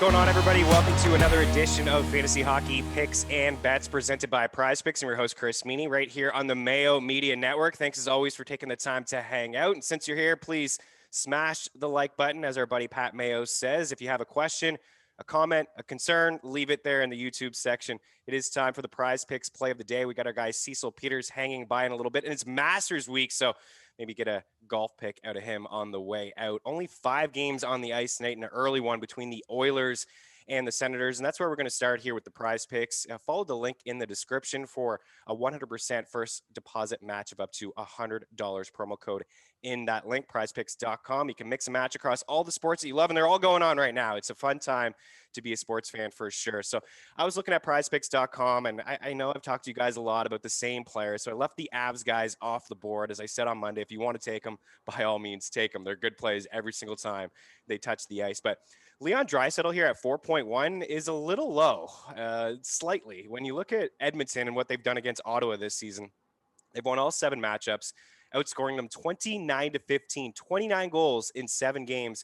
going on, everybody? Welcome to another edition of Fantasy Hockey Picks and Bets presented by Prize Picks. I'm your host, Chris Meaney, right here on the Mayo Media Network. Thanks, as always, for taking the time to hang out. And since you're here, please smash the like button, as our buddy Pat Mayo says. If you have a question, a comment, a concern, leave it there in the YouTube section. It is time for the Prize Picks play of the day. We got our guy Cecil Peters hanging by in a little bit, and it's Masters week, so maybe get a golf pick out of him on the way out. Only 5 games on the ice tonight, and an early one between the Oilers and the Senators. And that's where we're going to start here with the Prize Picks. Follow the link in the description for a 100% first deposit match of up to $100 promo code in that link, prizepicks.com. You can mix and match across all the sports that you love, and they're all going on right now. It's a fun time to be a sports fan for sure. So I was looking at prizepicks.com, and I know I've talked to you guys a lot about the same players. So I left the Avs guys off the board. As I said on Monday, if you want to take them, by all means, take them. They're good plays every single time they touch the ice. But Leon Draisaitl here at 4.1 is a little low, slightly. When you look at Edmonton and what they've done against Ottawa this season, they've won all 7 matchups, outscoring them 29-15, 29 goals in 7 games.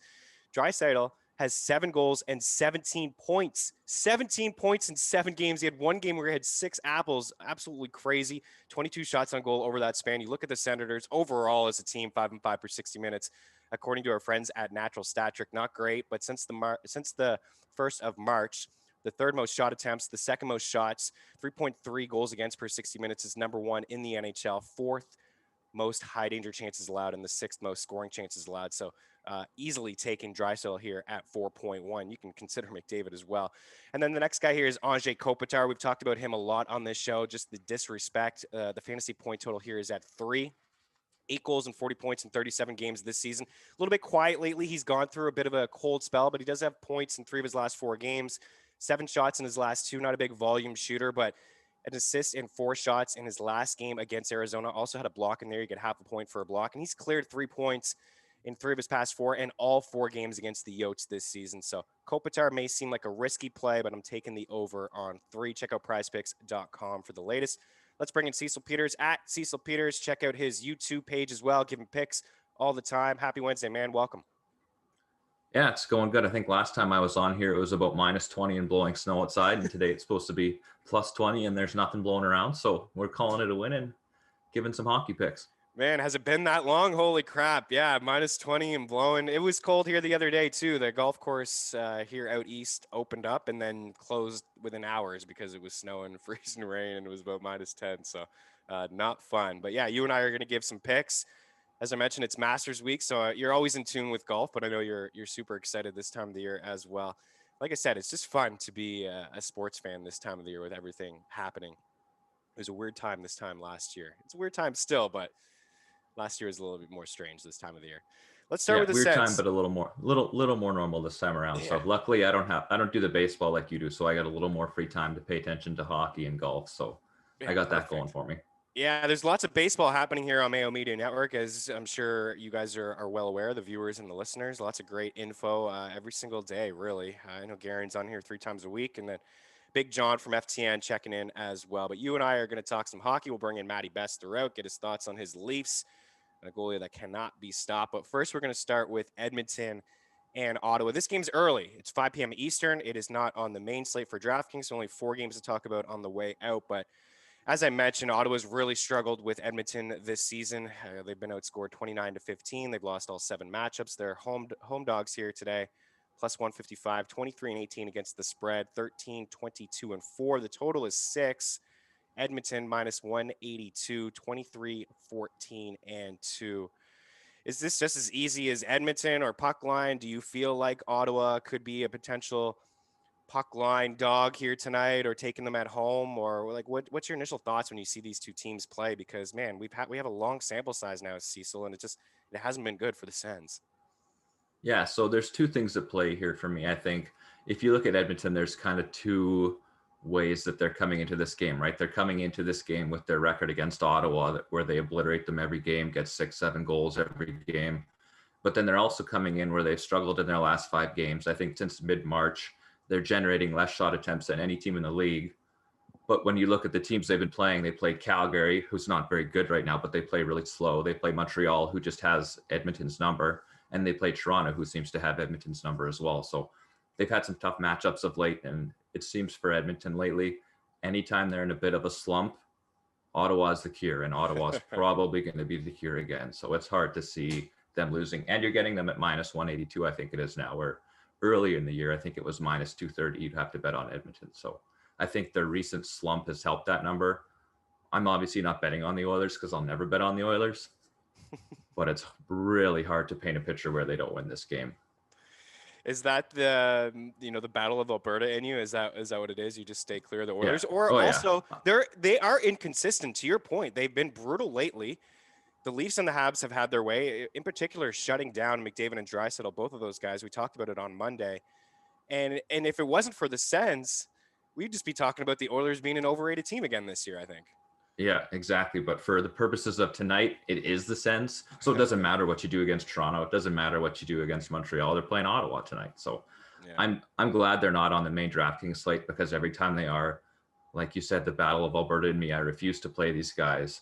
Draisaitl has 7 goals and 17 points. 17 points in 7 games. He had one game where he had 6 apples. Absolutely crazy. 22 shots on goal over that span. You look at the Senators overall as a team, 5-5 per 60 minutes. According to our friends at Natural Stat Trick, not great, but since the 1st of March, the 3rd most shot attempts, the 2nd most shots, 3.3 goals against per 60 minutes is number 1 in the NHL, 4th most high danger chances allowed, and the 6th most scoring chances allowed. So easily taking Draisaitl here at 4.1. You can consider McDavid as well. And then the next guy here is Anze Kopitar. We've talked about him a lot on this show, just the disrespect. The fantasy point total here is at 3. 8 goals and 40 points in 37 games this season. A little bit quiet lately. He's gone through a bit of a cold spell, but he does have points in 3 of his last 4 games, 7 shots in his last 2. Not a big volume shooter, but an assist in 4 shots in his last game against Arizona. Also had a block in there. You get half a point for a block, and he's cleared 3 points in 3 of his past 4 and all 4 games against the Yotes this season. So Kopitar may seem like a risky play, but I'm taking the over on 3. Check out prizepicks.com for the latest. Let's bring in Cecil Peters at Cecil Peters. Check out his YouTube page as well. Give him picks all the time. Happy Wednesday, man. Welcome. Yeah, it's going good. I think last time I was on here, it was about -20 and blowing snow outside. And today it's supposed to be +20 and there's nothing blowing around. So we're calling it a win and giving some hockey picks. Man, has it been that long? Holy crap. Yeah, -20 and blowing. It was cold here the other day, too. The golf course here out east opened up and then closed within hours because it was snowing, freezing rain, and it was about -10. So not fun. But, yeah, you and I are going to give some picks. As I mentioned, it's Masters week, so you're always in tune with golf, but I know you're super excited this time of the year as well. Like I said, it's just fun to be a sports fan this time of the year with everything happening. It was a weird time this time last year. It's a weird time still, but last year was a little bit more strange this time of the year. Let's start with the weird Sens. time, but a little more normal this time around. Yeah. So luckily I don't do the baseball like you do. So I got a little more free time to pay attention to hockey and golf. So I got that going for me. Yeah, there's lots of baseball happening here on Mayo Media Network, as I'm sure you guys are well aware, the viewers and the listeners. Lots of great info every single day, really. I know Garen's on here 3 times a week, and then Big John from FTN checking in as well. But you and I are going to talk some hockey. We'll bring in Matty Best throughout, get his thoughts on his Leafs, and a goalie that cannot be stopped. But first, we're going to start with Edmonton and Ottawa. This game's early. It's 5 p.m. Eastern. It is not on the main slate for DraftKings. So only 4 games to talk about on the way out. But as I mentioned, Ottawa's really struggled with Edmonton this season. They've been outscored 29-15. They've lost all 7 matchups. They're home dogs here today, +155, 23-18 against the spread, 13, 22, and 4. The total is 6. Edmonton -182, 23, 14, and 2. Is this just as easy as Edmonton or puck line? Do you feel like Ottawa could be a potential puck line dog here tonight, or taking them at home, or like what's your initial thoughts when you see these 2 teams play? Because man, we have a long sample size now, Cecil, and it hasn't been good for the Sens. Yeah, so there's 2 things at play here for me. I think if you look at Edmonton, there's kind of 2 ways that they're coming into this game, right? They're coming into this game with their record against Ottawa, where they obliterate them every game, get 6-7 goals every game. But then they're also coming in where they've struggled in their last 5 games. I think since mid-March, they're generating less shot attempts than any team in the league. But when you look at the teams they've been playing, they played Calgary, who's not very good right now, but they play really slow. They play Montreal, who just has Edmonton's number. And they play Toronto, who seems to have Edmonton's number as well. So they've had some tough matchups of late, and it seems for Edmonton lately, anytime they're in a bit of a slump, Ottawa's the cure, and Ottawa's probably going to be the cure again. So it's hard to see them losing. And you're getting them at minus 182, I think it is now, where early in the year, I think it was minus 230. You'd have to bet on Edmonton. So I think their recent slump has helped that number. I'm obviously not betting on the Oilers because I'll never bet on the Oilers, but it's really hard to paint a picture where they don't win this game. Is that the the Battle of Alberta in you? Is that what it is? You just stay clear of the Oilers, or also they are inconsistent. To your point, they've been brutal lately. The Leafs and the Habs have had their way, in particular, shutting down McDavid and Draisaitl, both of those guys. We talked about it on Monday, and if it wasn't for the Sens, we'd just be talking about the Oilers being an overrated team again this year, I think. Yeah, exactly. But for the purposes of tonight, it is the Sens. So it doesn't matter what you do against Toronto. It doesn't matter what you do against Montreal. They're playing Ottawa tonight. So yeah. I'm glad they're not on the main DraftKings slate, because every time they are, like you said, the Battle of Alberta and me, I refuse to play these guys.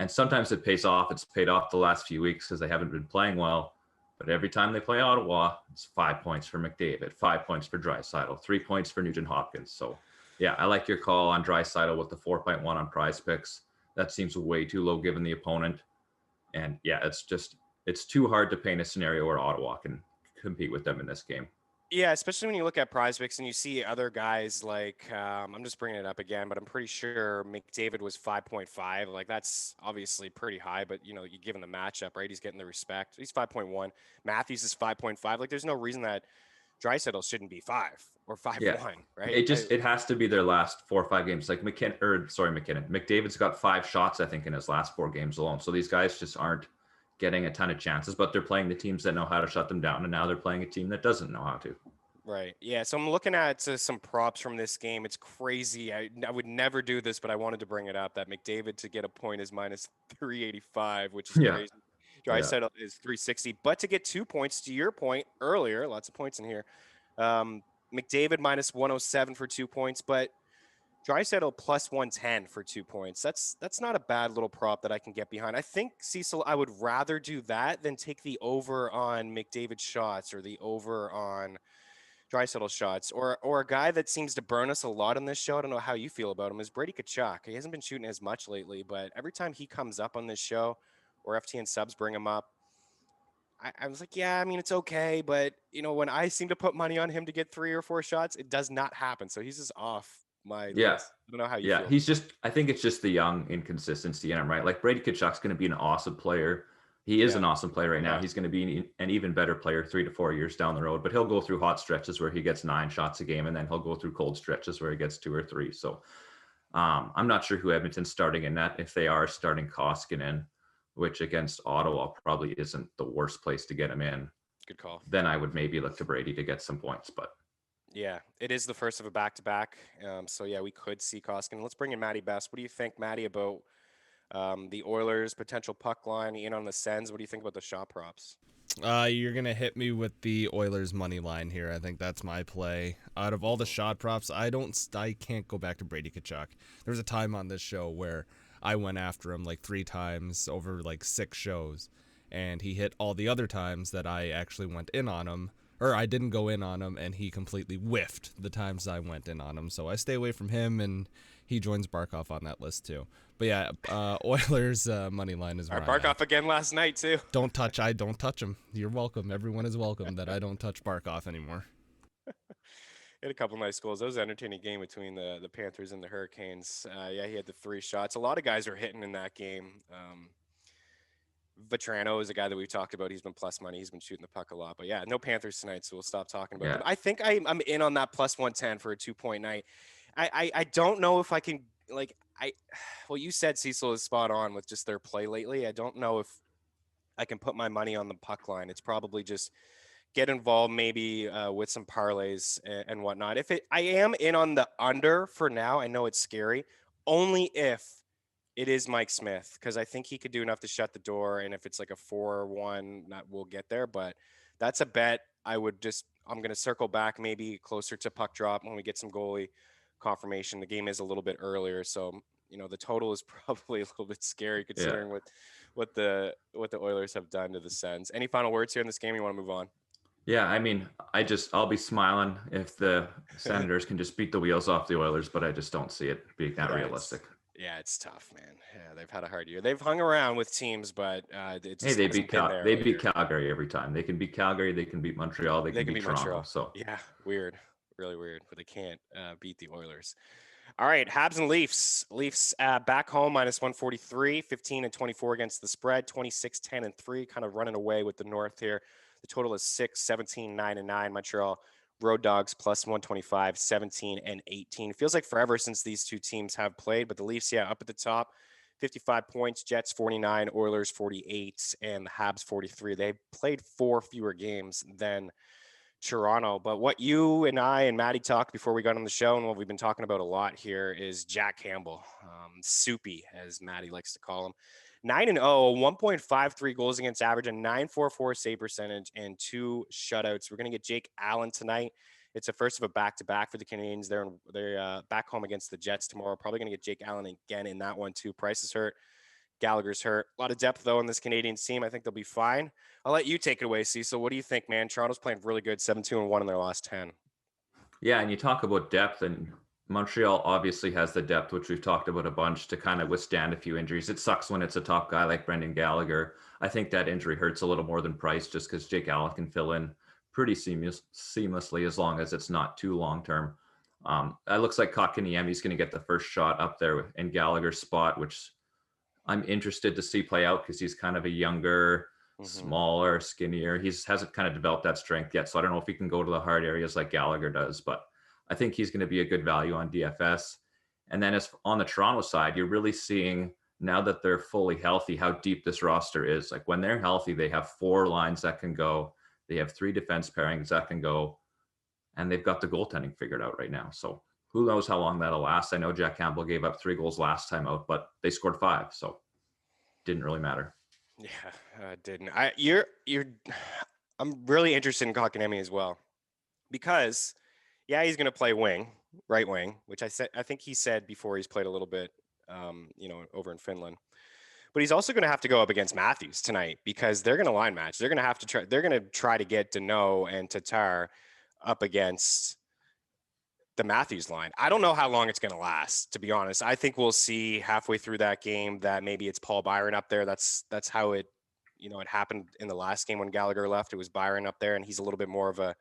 And sometimes it pays off. It's paid off the last few weeks because they haven't been playing well. But every time they play Ottawa, it's 5 points for McDavid, 5 points for Draisaitl, 3 points for Nugent Hopkins. So yeah, I like your call on Draisaitl with the 4.1 on Prize Picks. That seems way too low given the opponent. And yeah, it's too hard to paint a scenario where Ottawa can compete with them in this game. Yeah, especially when you look at Prize Picks and you see other guys like, I'm just bringing it up again, but I'm pretty sure McDavid was 5.5. Like, that's obviously pretty high, but, you give him the matchup, right? He's getting the respect. He's 5.1. Matthews is 5.5. Like, there's no reason that Draisaitl shouldn't be 5 or 5.1, right? It has to be their last 4 or 5 games. Like McKinnon. McDavid's got 5 shots, I think, in his last 4 games alone. So these guys just aren't getting a ton of chances, but they're playing the teams that know how to shut them down, and now they're playing a team that doesn't know how to. Right. Yeah. So I'm looking at some props from this game. It's crazy. I would never do this, but I wanted to bring it up that McDavid to get a point is minus 385, which is crazy. Draisaitl is 360, but to get 2 points, to your point earlier, lots of points in here. McDavid minus 107 for 2 points, but Draisaitl plus 110 for 2 points. That's not a bad little prop that I can get behind. I think, Cecil, I would rather do that than take the over on McDavid shots or the over on Draisaitl shots, or a guy that seems to burn us a lot on this show. I don't know how you feel about him, is Brady Tkachuk. He hasn't been shooting as much lately, but every time he comes up on this show or FTN subs bring him up, I was like, yeah, I mean, it's okay. But, when I seem to put money on him to get 3 or 4 shots, it does not happen. So he's just off my list. I don't know how you feel. I think it's just the young inconsistency in him, right? Like Brady Tkachuk's going to be an awesome player. He is an awesome player right now. He's going to be an even better player 3 to 4 years down the road, but he'll go through hot stretches where he gets 9 shots a game, and then he'll go through cold stretches where he gets 2 or 3. So I'm not sure who Edmonton's starting in that. If they are starting Koskinen, which against Ottawa probably isn't the worst place to get him in. Good call. Then I would maybe look to Brady to get some points, but. Yeah, it is the first of a back-to-back. So yeah, we could see Koskinen. Let's bring in Matty Best. What do you think, Matty, about the Oilers' potential puck line in on the Sens? What do you think about the shot props? You're going to hit me with the Oilers money line here. I think that's my play. Out of all the shot props, I can't go back to Brady Tkachuk. There was a time on this show where I went after him like 3 times over like 6 shows, and he hit all the other times that I actually went in on him, or I didn't go in on him, and he completely whiffed the times I went in on him. So I stay away from him, and he joins Barkov on that list too. But yeah, Oilers money line is where Barkov again last night too. Don't touch him. You're welcome. Everyone is welcome that I don't touch Barkov anymore. He had a couple nice goals. That was an entertaining game between the Panthers and the Hurricanes. Yeah, he had the 3 shots. A lot of guys are hitting in that game. Vetrano is a guy that we've talked about. He's been plus money. He's been shooting the puck a lot. But yeah, no Panthers tonight, so we'll stop talking about them. I think I'm in on that plus 110 for a 2-point night. I don't know if I can, what you said, Cecil, is spot on with just their play lately. I don't know if I can put my money on the puck line. It's probably just get involved maybe with some parlays and whatnot. I am in on the under for now. I know it's scary, only if it is Mike Smith, because I think he could do enough to shut the door. And if it's like a 4-1, we'll get there. But that's a bet. I'm going to circle back maybe closer to puck drop when we get some goalie confirmation. The game is a little bit earlier, so the total is probably a little bit scary considering what the Oilers have done to the Sens. Any final words here in this game? You want to move on? Yeah, I mean, I'll be smiling if the Senators can just beat the wheels off the Oilers, but I just don't see it being that realistic. It's tough, man. Yeah, they've had a hard year. They've hung around with teams, but it Hey, just hasn't been there all year. Calgary every time. They can beat Calgary, they can beat Montreal, they They can can beat beat Toronto. Montreal. So Yeah, weird, really weird, but they can't beat the Oilers. All right, Habs and Leafs. Leafs back home minus 143, 15 and 24 against the spread, 26, 10 and 3, kind of running away with the North here. The total is 6, 17, 9 and 9. Montreal Road Dogs plus 125, 17 and 18. It feels like forever since these two teams have played, but the Leafs, up at the top, 55 points, Jets 49, Oilers 48, and the Habs 43. They played 4 fewer games than Toronto. But what you and I and Maddie talked before we got on the show, and what we've been talking about a lot here, is Jack Campbell, Soupy, as Maddie likes to call him. 9-0, 1.53 goals against average, a 9.44 save percentage, and 2 shutouts. We're going to get Jake Allen tonight. It's a first of a back-to-back for the Canadians. They're back home against the Jets tomorrow. Probably going to get Jake Allen again in that one too. Price is hurt. Gallagher's hurt. A lot of depth, though, in this Canadian team. I think they'll be fine. I'll let you take it away, Cecil. What do you think, man? Toronto's playing really good, 7-2-1 in their last 10. yeah, and you talk about depth, and Montreal obviously has the depth, which we've talked about a bunch, to kind of withstand a few injuries. It sucks when it's a top guy like Brendan Gallagher. I think that injury hurts a little more than Price, just because Jake Allen can fill in pretty seamlessly as long as it's not too long term. It looks like Kotkaniemi's going to get the first shot up there in Gallagher's spot, which I'm interested to see play out because he's kind of a younger, smaller, skinnier. He hasn't kind of developed that strength yet. So I don't know if he can go to the hard areas like Gallagher does, but I think he's going to be a good value on DFS. And then as on the Toronto side, you're really seeing now that they're fully healthy, how deep this roster is. Like when they're healthy, they have 4 lines that can go. They have 3 defense pairings that can go, and they've got the goaltending figured out right now. So who knows how long that'll last? I know Jack Campbell gave up 3 goals last time out, but they scored 5, so didn't really matter. Yeah, didn't. I'm really interested in Kotkaniemi as well, because he's going to play right wing, which I think he said before he's played a little bit, over in Finland. But he's also going to have to go up against Matthews tonight because they're going to line match. They're going to have to try. They're going to try to get Deneau and Tatar up against the Matthews line. I don't know how long it's going to last, to be honest. I think we'll see halfway through that game that maybe it's Paul Byron up there. That's how it happened in the last game when Gallagher left. It was Byron up there, and he's a little bit more of a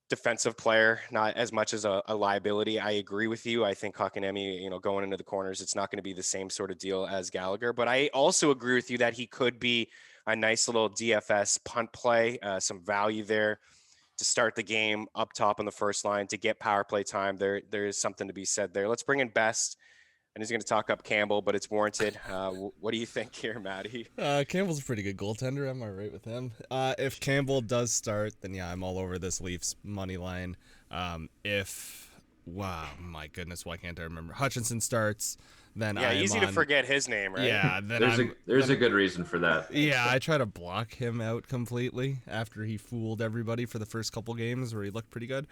defensive player, not as much as a liability. I agree with you. I think Kotkaniemi, going into the corners, it's not going to be the same sort of deal as Gallagher. But I also agree with you that he could be a nice little DFS punt play, some value there to start the game up top on the first line to get power play time. There is something to be said there. Let's bring in Best, and he's going to talk up Campbell, but it's warranted. What do you think here, Maddie? Campbell's a pretty good goaltender. I'm all right with him. If Campbell does start, then I'm all over this Leafs money line. Wow, my goodness, why can't I remember? Hutchinson starts, then easy to forget his name, right? Yeah, then there's a good reason for that. Yeah, I try to block him out completely after he fooled everybody for the first couple games where he looked pretty good.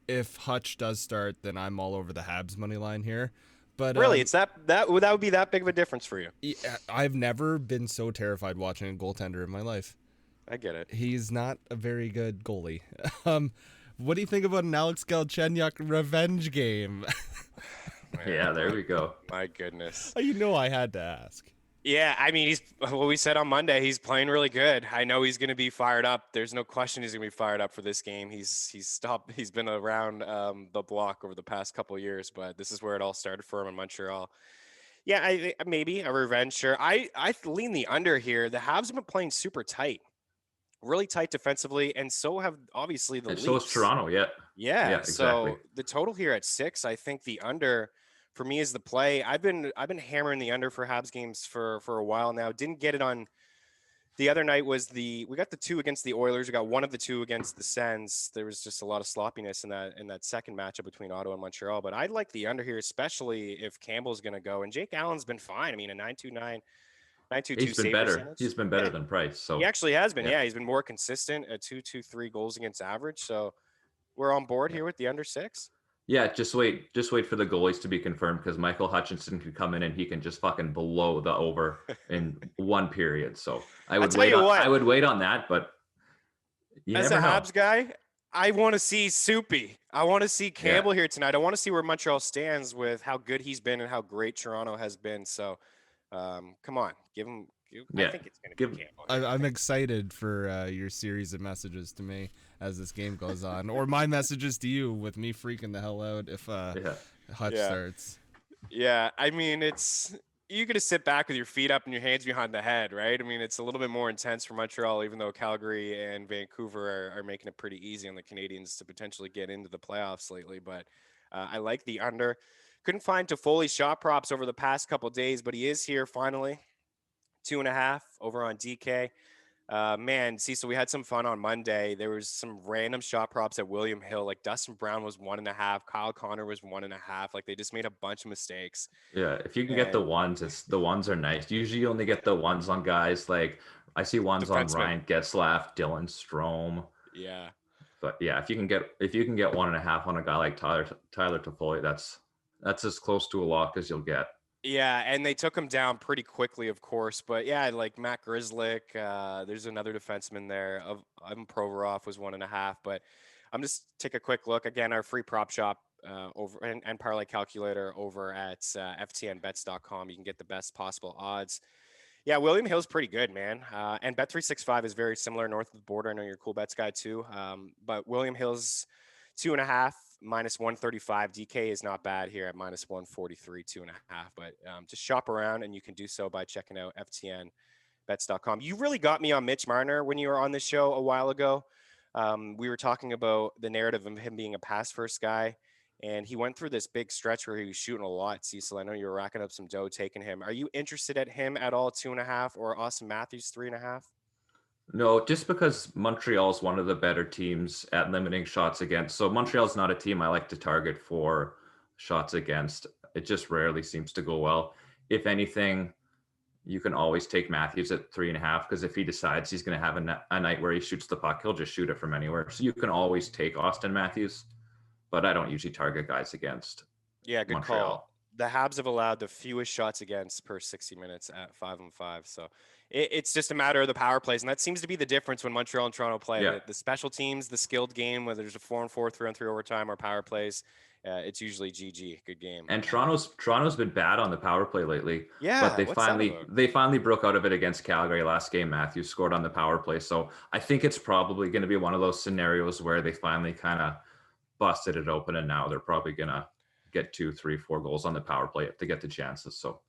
If Hutch does start, then I'm all over the Habs money line here. But really, it's that would be that big of a difference for you? Yeah, I've never been so terrified watching a goaltender in my life. I get it. He's not a very good goalie. What do you think about an Alex Galchenyuk revenge game? Yeah, there we go. My goodness. I had to ask. Yeah, I mean, he's what we said on Monday. He's playing really good. I know he's going to be fired up. There's no question he's going to be fired up for this game. He's been around the block over the past couple of years, but this is where it all started for him in Montreal. Yeah, maybe a revenge. Sure. I lean the under here. The Habs have been playing super tight, really tight defensively, and so have obviously the Leafs. So is Toronto. Yeah, exactly. So exactly. the total here at 6, I think the under for me is the play. I've been hammering the under for Habs games for a while now. Didn't get it on the other night. We got the 2 against the Oilers. We got 1 of the 2 against the Sens. There was just a lot of sloppiness in that second matchup between Ottawa and Montreal. But I'd like the under here, especially if Campbell's going to go. And Jake Allen's been fine. I mean, a 9.29. 9.22 He's been better. Percentage. He's been better than Price. So he actually has been. Yeah, he's been more consistent at 2.23 goals against average. So we're on board here with the under 6. Yeah, just wait for the goalies to be confirmed, because Michael Hutchinson can come in and he can just fucking blow the over in one period. So I would wait on that, but You As a never know. Habs guy, I want to see Soupy. I want to see Campbell here tonight. I want to see where Montreal stands with how good he's been and how great Toronto has been. So, come on, give him. I Yeah. think it's going to Give be Campbell here. I'm excited for your series of messages to me as this game goes on, or my messages to you with me freaking the hell out if yeah. Hutch Yeah. starts. Yeah, I mean, you're gonna sit back with your feet up and your hands behind the head, right? I mean, it's a little bit more intense for Montreal, even though Calgary and Vancouver are making it pretty easy on the Canadians to potentially get into the playoffs lately. But I like the under. Couldn't find Toffoli's shot props over the past couple days, but he is here finally. 2.5 over on DK. Man, Cecil, we had some fun on Monday. There was some random shot props at William Hill. Like Dustin Brown was 1.5, Kyle Connor was 1.5. Like they just made a bunch of mistakes. Yeah. If you can get the And ones, the ones are nice. Usually you only get the ones on guys like I see ones on defenseman, Ryan Getzlaf, Dylan Strome. yeah, But yeah, if you can get 1.5 on a guy like Tyler Toffoli, that's as close to a lock as you'll get. yeah, and they took him down pretty quickly, of course. But yeah, like Matt Grizzlick, there's another defenseman there. Ivan Provorov was 1.5. But I'm just take a quick look again. Our free prop shop over and parlay calculator over at ftnbets.com. You can get the best possible odds. Yeah, William Hill's pretty good, man. And Bet365 is very similar north of the border. I know you're a cool bets guy too. But William Hill's 2.5 minus 135. DK is not bad here at minus 143, 2.5. But just shop around and you can do so by checking out ftnbets.com. You really got me on Mitch Marner when you were on this show a while ago. We were talking about the narrative of him being a pass first guy. And he went through this big stretch where he was shooting a lot. Cecil, I know you were racking up some dough taking him. Are you interested at him at all? 2.5 or Austin Matthews 3.5? No, just because Montreal's one of the better teams at limiting shots against. So Montreal's not a team I like to target for shots against. It just rarely seems to go well. If anything, you can always take Matthews at 3.5 because if he decides he's going to have a night where he shoots the puck, he'll just shoot it from anywhere. So you can always take Austin Matthews, but I don't usually target guys against Yeah, good Montreal. call. The Habs have allowed the fewest shots against per 60 minutes at 5-5. So it's just a matter of the power plays. And that seems to be the difference when Montreal and Toronto play. Yeah. The special teams, the skilled game, whether there's a 4-on-4, 3-on-3 overtime or power plays, it's usually GG. Good game. And Toronto's been bad on the power play lately. Yeah, but what's that about? they finally broke out of it against Calgary last game. Matthews scored on the power play. So I think it's probably going to be one of those scenarios where they finally kind of busted it open and now they're probably going to get 2, 3, 4 goals on the power play if they get the chances. So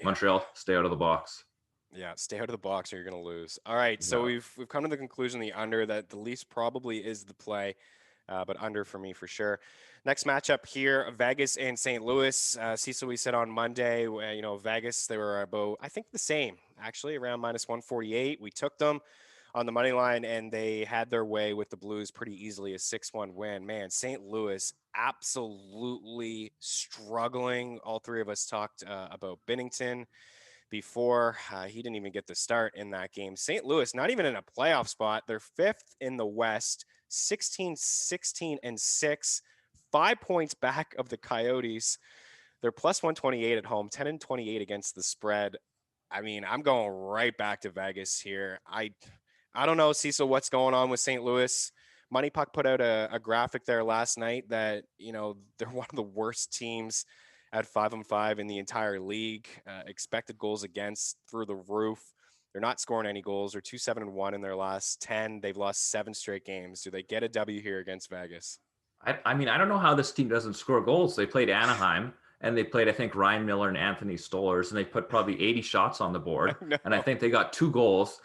Montreal, stay out of the box. Yeah, stay out of the box or you're going to lose. All right, so Yeah. we've come to the conclusion the under that the least probably is the play, but under for me for sure. Next matchup here, Vegas and St. Louis. Cecil, we said on Monday, Vegas, they were about, I think the same, actually, around minus 148. We took them on the money line, and they had their way with the Blues pretty easily, a 6-1 win. Man, St. Louis absolutely struggling. All three of us talked about Binnington before. He didn't even get the start in that game. St. Louis, not even in a playoff spot. They're 5th in the West, 16, 16, and 6, 5 points back of the Coyotes. They're plus 128 at home, 10 and 28 against the spread. I mean, I'm going right back to Vegas here. I don't know, Cecil, what's going on with St. Louis. Money Puck put out a graphic there last night that, they're one of the worst teams at 5-5 in the entire league. Expected goals against through the roof. They're not scoring any goals. They're 2-7-1 in their last 10. They've lost 7 straight games. Do they get a W here against Vegas? I mean, I don't know how this team doesn't score goals. They played Anaheim and they played, I think, Ryan Miller and Anthony Stolarz, and they put probably 80 shots on the board. And I think they got 2 goals.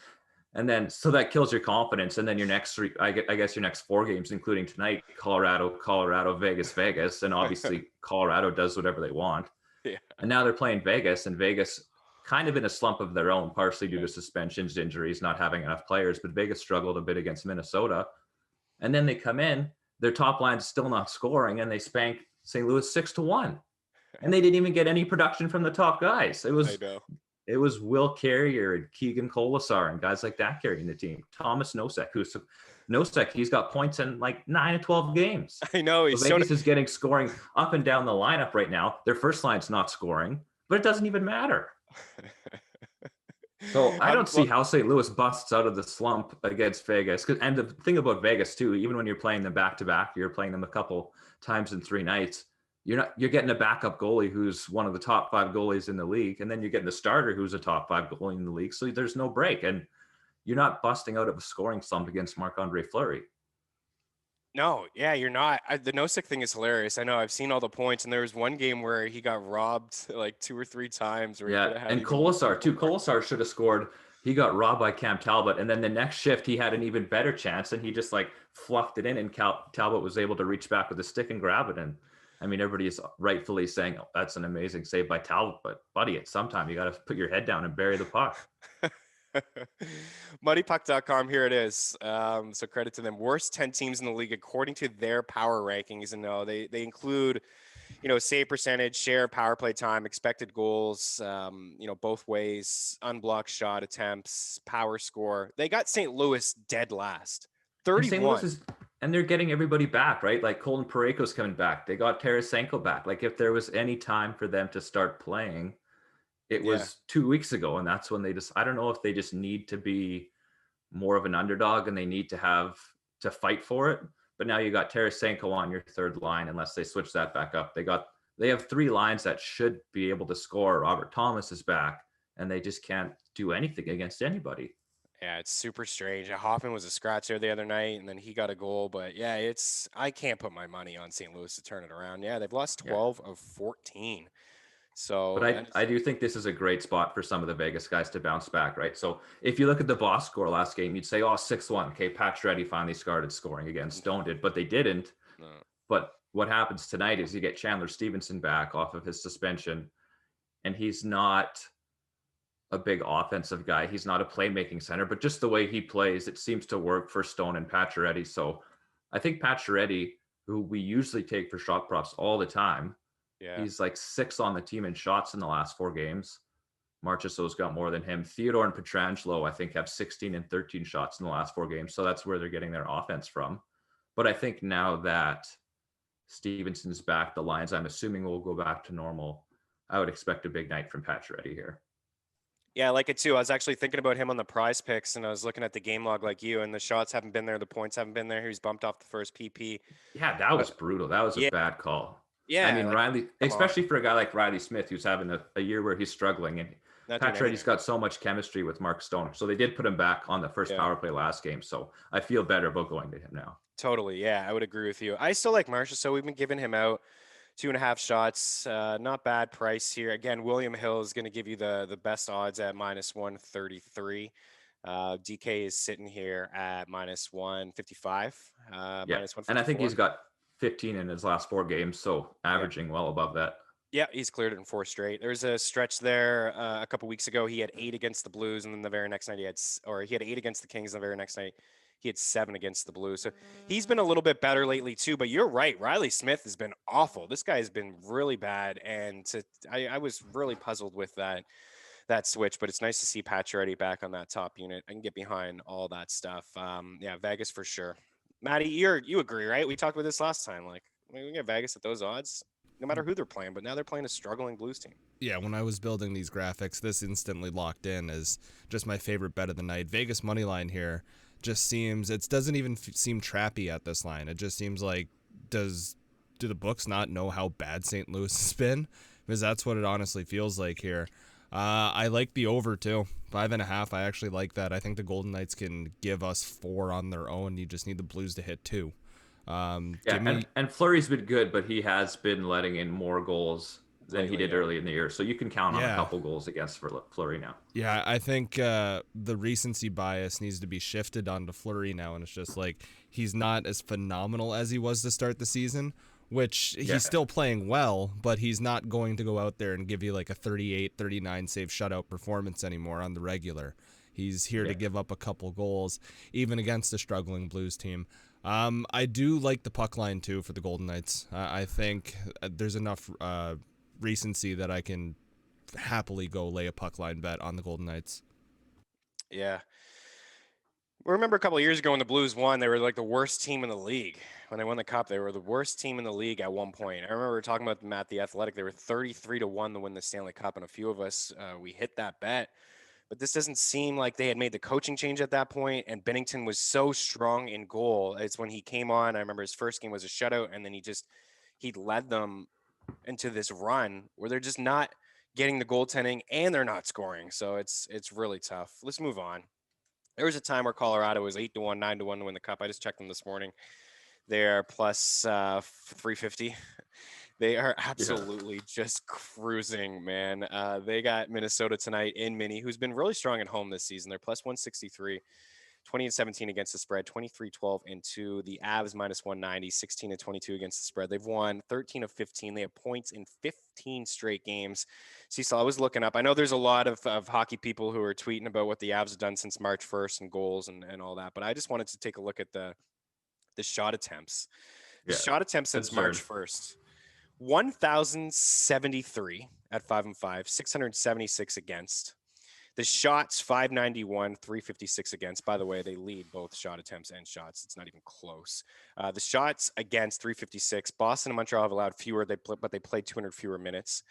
And then, so that kills your confidence. And then your next 3, I guess your next 4 games, including tonight, Colorado, Vegas. And obviously Colorado does whatever they want. Yeah. And now they're playing Vegas, and Vegas kind of in a slump of their own, partially due to suspensions, injuries, not having enough players. But Vegas struggled a bit against Minnesota. And then they come in, their top line's still not scoring, and they spank St. Louis 6-1. And they didn't even get any production from the top guys. It was Will Carrier and Keegan Colasar and guys like that carrying the team. Thomas Nosek, he's got points in like 9 of 12 games. I know. So Vegas is getting scoring up and down the lineup right now. Their first line's not scoring, but it doesn't even matter. So I don't see how St. Louis busts out of the slump against Vegas. And the thing about Vegas too, even when you're playing them back to back, you're playing them a couple times in 3 nights. You're getting a backup goalie who's one of the top 5 goalies in the league, and then you're getting a starter who's a top 5 goalie in the league. So there's no break, and you're not busting out of a scoring slump against Marc-Andre Fleury. No, yeah, you're not. The Nosek thing is hilarious. I know I've seen all the points, and there was one game where he got robbed like 2 or 3 times. Where he could have had and Colasar too. Colasar should have scored. He got robbed by Cam Talbot, and then the next shift he had an even better chance, and he just like fluffed it in, and Talbot was able to reach back with a stick and grab it. And I mean, everybody is rightfully saying, oh, that's an amazing save by Talbot, but buddy, at some time you got to put your head down and bury the puck. Muddypuck.com, here it is. So credit to them. Worst 10 teams in the league according to their power rankings. And no, they include, save percentage, share power play time, expected goals, both ways, unblocked shot attempts, power score. They got St. Louis dead last. 31. And they're getting everybody back, right? Like Colton Parayko's coming back. They got Tarasenko back. Like if there was any time for them to start playing, it was 2 weeks ago, and that's when I don't know if they just need to be more of an underdog and they need to have to fight for it. But now you got Tarasenko on your third line, unless they switch that back up. They have 3 lines that should be able to score. Robert Thomas is back, and they just can't do anything against anybody. Yeah, it's super strange. Hoffman was a scratch there the other night, and then he got a goal. But yeah, I can't put my money on St. Louis to turn it around. Yeah, they've lost 12 of 14. So, but I do think this is a great spot for some of the Vegas guys to bounce back, right? So if you look at the boss score last game, you'd say, 6-1. Okay, Pacioretty finally started scoring again. Stone did, but they didn't. No. But what happens tonight is you get Chandler Stevenson back off of his suspension, and he's not a big offensive guy. He's not a playmaking center, but just the way he plays, it seems to work for Stone and Pacioretty. So I think Pacioretty, who we usually take for shot props all the time, he's like 6 on the team in shots in the last 4 games. Marchessault's got more than him. Theodore and Pietrangelo, I think, have 16 and 13 shots in the last 4 games. So that's where they're getting their offense from. But I think now that Stevenson's back, the lines, I'm assuming, will go back to normal. I would expect a big night from Pacioretty here. Yeah, I like it too. I was actually thinking about him on the prize picks, and I was looking at the game log like you, and the shots haven't been there. The points haven't been there. He was bumped off the first PP. Yeah, that was brutal. That was a bad call. Yeah. I mean, Riley, especially for a guy like Riley Smith, who's having a year where he's struggling, and Pacioretty's got so much chemistry with Mark Stone. So they did put him back on the first power play last game. So I feel better about going to him now. Totally. Yeah, I would agree with you. I still like Marchessault, so we've been giving him out 2.5 shots. Not bad price here. Again, William Hill is going to give you the best odds at -133. DK is sitting here at -155. And I think he's got 15 in his last 4 games, so averaging well above that. Yeah, he's cleared it in 4 straight. There's a stretch there a couple weeks ago. He had 8 against the Blues, and then the very next night he had 8 against the Kings, and the very next night he had 7 against the Blues. So he's been a little bit better lately too. But you're right, Riley Smith has been awful. This guy has been really bad, and I was really puzzled with that switch. But it's nice to see Pacioretty back on that top unit. I can get behind all that stuff. Yeah, Vegas for sure. Maddie, you agree, right? We talked about this last time. Like, we can get Vegas at those odds, no matter who they're playing. But now they're playing a struggling Blues team. Yeah, when I was building these graphics, this instantly locked in as just my favorite bet of the night. Vegas money line here just seems, it doesn't even seem trappy at this line. It just seems like, do the books not know how bad St. Louis has been? Because that's what it honestly feels like here. I like the over too. 5.5. I actually like that. I think the Golden Knights can give us 4 on their own. You just need the Blues to hit 2. And Fleury's been good, but he has been letting in more goals than he did early in the year. So you can count on a couple goals against Fleury now. Yeah, I think the recency bias needs to be shifted onto Fleury now, and it's just like he's not as phenomenal as he was to start the season, which he's still playing well, but he's not going to go out there and give you like a 38, 39 save shutout performance anymore on the regular. He's here to give up a couple goals, even against a struggling Blues team. I do like the puck line too for the Golden Knights. I think there's enough recency that I can happily go lay a puck line bet on the Golden Knights. Yeah. I remember a couple of years ago when the Blues won, they were like the worst team in the league. When they won the Cup, they were the worst team in the league at one point. I remember talking about them at The Athletic. They were 33-1 to win the Stanley Cup, and a few of us, we hit that bet. but this doesn't seem like they had made the coaching change at that point. And Bennington was so strong in goal. It's when he came on. I remember his first game was a shutout, and then he led them into this run where they're just not getting the goaltending and they're not scoring. So it's really tough. Let's move on. There was a time where Colorado was 8-1, 9-1 to win the cup. I just checked them this morning. They're plus 350. They are absolutely just cruising, man. They got Minnesota tonight in Meaney, who's been really strong at home this season. They're plus 163, 20-17 against the spread, 23-12-2. The Avs minus 190, 16-22 against the spread. They've won 13 of 15. They have points in 15 straight games. Cecil, I was looking up. I know there's a lot of hockey people who are tweeting about what the Avs have done since March 1st and goals and all that, but I just wanted to take a look at the shot attempts. The shot attempts since March 1st. 1,073 at 5-5, 676 against. The shots 591, 356 against. By the way, they lead both shot attempts and shots. It's not even close. The shots against 356. Boston and Montreal have allowed fewer, but they played 200 fewer minutes,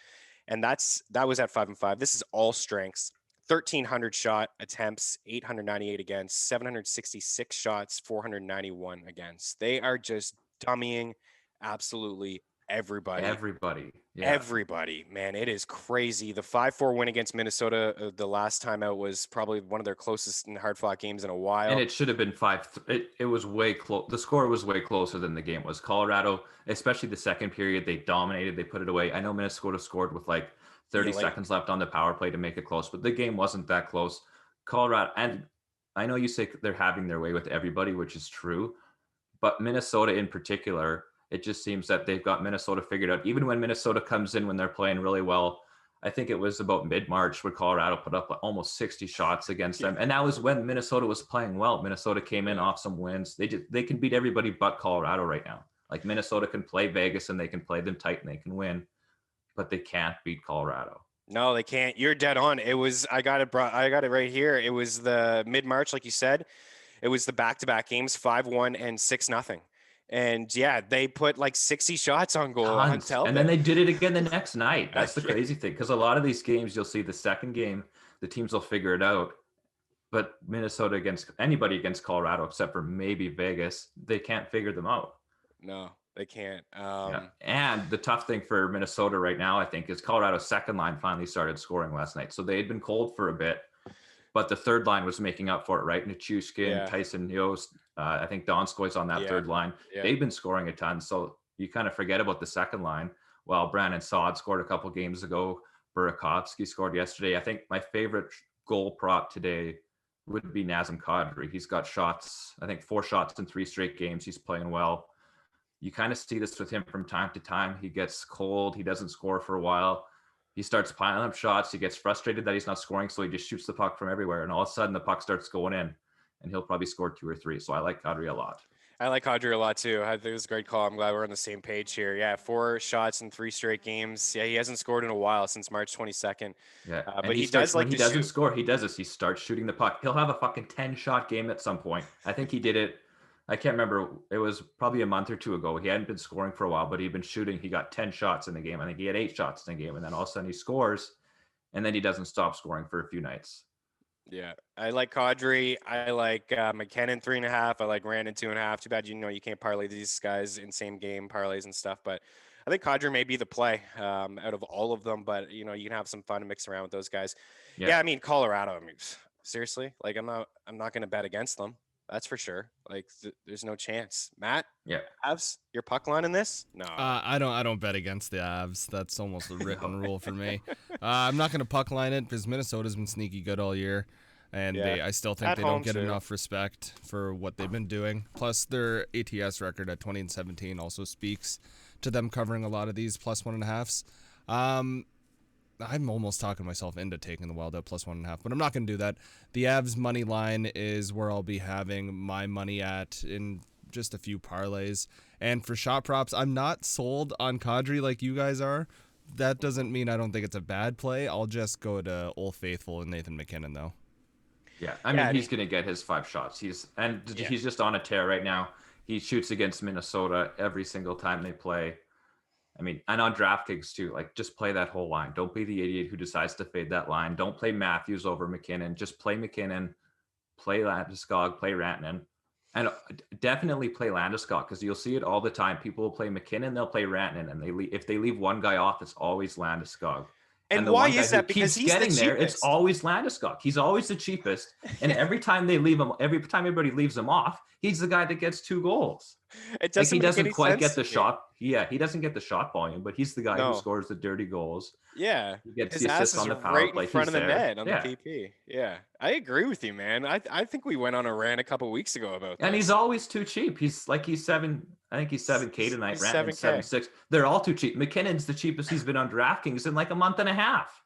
and that was at 5-5. This is all strengths. 1,300 shot attempts, 898 against. 766 shots, 491 against. They are just dummying absolutely everybody. Everybody, man, it is crazy. The 5-4 win against Minnesota the last time out was probably one of their closest and hard-fought games in a while. And it should have been 5. It was way close. The score was way closer than the game was. Colorado, especially the second period, they dominated. They put it away. I know Minnesota scored with like 30 seconds left on the power play to make it close, but the game wasn't that close. Colorado, and I know you say they're having their way with everybody, which is true, but Minnesota in particular, it just seems that they've got Minnesota figured out. Even when Minnesota comes in when they're playing really well, I think it was about mid-March where Colorado put up almost 60 shots against them. And that was when Minnesota was playing well. Minnesota came in off some wins. They can beat everybody but Colorado right now. Like Minnesota can play Vegas and they can play them tight and they can win, but they can't beat Colorado. No, they can't. You're dead on. I got it right here. It was the mid-March, like you said. It was the back-to-back games, 5-1 and 6-0. And yeah, they put like 60 shots on goal. And then they did it again the next night. That's the crazy thing. Because a lot of these games, you'll see the second game, the teams will figure it out. But Minnesota against anybody against Colorado, except for maybe Vegas, they can't figure them out. No, they can't. And the tough thing for Minnesota right now, I think, is Colorado's second line finally started scoring last night. So they had been cold for a bit, but the third line was making up for it, right? Nichushkin, Tyson Yost, I think Donskoy's on that third line. Yeah. They've been scoring a ton. So you kind of forget about the second line. Well, Brandon Saad scored a couple games ago. Burakovsky scored yesterday. I think my favorite goal prop today would be Nazem Kadri. He's got shots, I think 4 shots in 3 straight games. He's playing well. You kind of see this with him from time to time. He gets cold. He doesn't score for a while. He starts piling up shots. He gets frustrated that he's not scoring, so he just shoots the puck from everywhere. And all of a sudden, the puck starts going in, and he'll probably score 2 or 3. So I like Kadri a lot. I like Kadri a lot, too. I think it was a great call. I'm glad we're on the same page here. Yeah, 4 shots in 3 straight games. Yeah, he hasn't scored in a while since March 22nd. Yeah, but he does like to shoot. When he doesn't score, he does this. He starts shooting the puck. He'll have a fucking 10-shot game at some point. I think he did it. I can't remember. It was probably a month or 2 ago. He hadn't been scoring for a while, but he'd been shooting. He got 10 shots in the game. I think he had 8 shots in the game. And then all of a sudden he scores, and then he doesn't stop scoring for a few nights. Yeah, I like Kadri. I like McKinnon 3.5. I like Randon 2.5. Too bad you can't parlay these guys in same game parlays and stuff. But I think Kadri may be the play out of all of them. But you can have some fun and mix around with those guys. Yeah, I mean Colorado. I mean, seriously, like I'm not going to bet against them. That's for sure. Like there's no chance. Matt? Yeah. Avs, your puck line in this? No. I don't bet against the Avs. That's almost a written rule for me. I'm not going to puck line it because Minnesota's been sneaky good all year. And I still think they don't get enough respect for what they've been doing. Plus their ATS record at 20-17 also speaks to them covering a lot of these plus 1.5s. I'm almost talking myself into taking the Wild at plus 1.5, but I'm not going to do that. The Avs money line is where I'll be having my money at in just a few parlays. And for shot props, I'm not sold on Kadri like you guys are. That doesn't mean I don't think it's a bad play. I'll just go to Old Faithful and Nathan McKinnon, though. Yeah, I mean, he's going to get his 5 shots. He's just on a tear right now. He shoots against Minnesota every single time they play. I mean, and on DraftKings too, like just play that whole line. Don't be the idiot who decides to fade that line. Don't play Matthews over McKinnon. Just play McKinnon, play Landeskog, play Rantanen. And definitely play Landeskog because you'll see it all the time. People will play McKinnon, they'll play Rantanen, and if they leave one guy off, it's always Landeskog. And the why one guy is that? who Because keeps he's the getting there, it's cheapest. always Landeskog. He's always the cheapest, and every time they leave him, every time everybody leaves him off, he's the guy that gets 2 goals. It Like doesn't he make doesn't any quite sense get the to me. shot. Yeah, he doesn't get the shot volume, but he's the guy who No. scores the dirty goals. Yeah. He gets His the ass assists is on the power right play. in front He's of the there. net on Yeah. the PP. Yeah. I agree with you, man. I think we went on a rant a couple weeks ago about And this. he's always too cheap. He's 7. I think he's 7K tonight. He's Rantanen's 7K. 7.6. They're all too cheap. McKinnon's the cheapest he's been on DraftKings in like a month and a half.